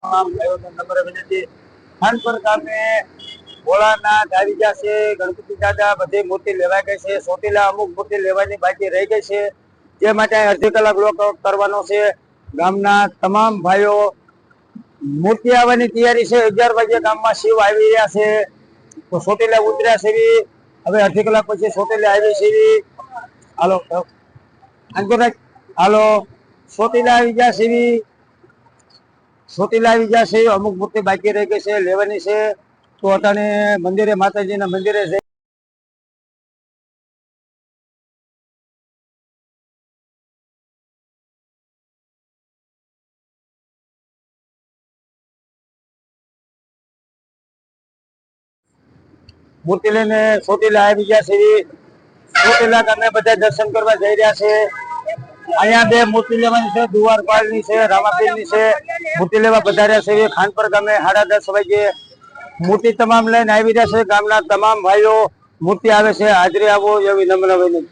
તમામ ભાઈઓને નમ્ર વિનંતી, ખાનપર ગામે ભોળાનાથ આવી ગયા છે, ગણપતિ દાદા બધી મૂર્તિ લેવાઈ ગઈ છે, ચોટીલા અમુક મૂર્તિ લેવાની બાકી રહી ગઈ છે, તે માટે અડધી કલાક લોકઆઉટ કરવાનો છે। ગામના તમામ ભાઈઓ મૂર્તિ આવવાની તૈયારી છે। 11 વાગે ગામમાં શિવ આવી રહ્યા છે, તો ચોટીલા ઉતર્યા છે, હવે અડધી કલાક પછી ચોટીલા આવી છે। હાલો હાલો ચોટીલા આવી ગયા છે, ચોટીલા આવી ગયા છે, અમુક મૂર્તિ બાકી રહી ગઈ છે, લેવાની છે, તો અટાણે મંદિરે માતાજીના મંદિરે જઈ મૂર્તિ લઈને ચોટીલા આવી ગયા છે। ચોટીલા ગામે બધા દર્શન કરવા જઈ રહ્યા છે। અહીંયા બે મૂર્તિ લેવાની છે, દુવારપાલની છે, રામાપીરની છે, મૂર્તિ લેવા પધાર્યા છે। ખાનપર ગામે 10:30 વાગે મૂર્તિ તમામ લઈને આવી રહ્યા છે। ગામના તમામ ભાઈઓ મૂર્તિ આવે છે, હાજરી આવો એવી નમ્ર વિનંતી।